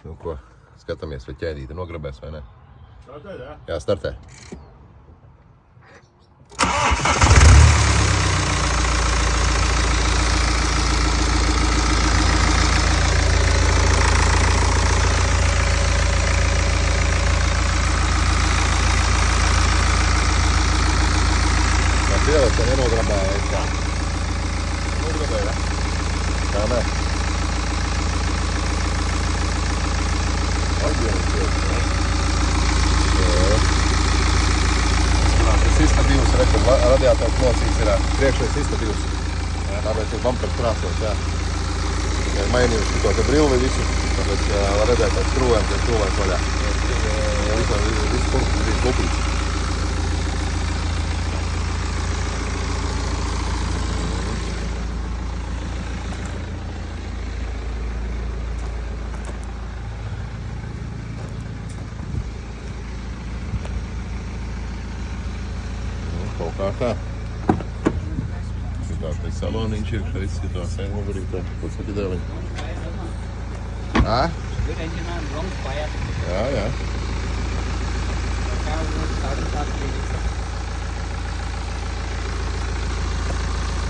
Nu, ko skatāmies, vai ķēdīte nograbēs vai ne? Startē, jā? Jā, startē. Tā pieliec, ka nenograbēja. Tā. Nograbēja, jā? Tā nē. Tas izstabils, rekord, radiātors nosīts ir priekšējais izstabils. Tāpēc ir bumpers krāsos, jā. Ja ir mainījuši šito te brilvi visu, tāpēc var redzēt pēc strūvēm, ka strūvēs vaļā. Visu kurpus bija klupīts. Kaut kā tā. Šitā te saloniņš ir, ka izskatās aizmugurītā. Pats saki dēliņ. Good engine man, wrong fire. Jā, jā.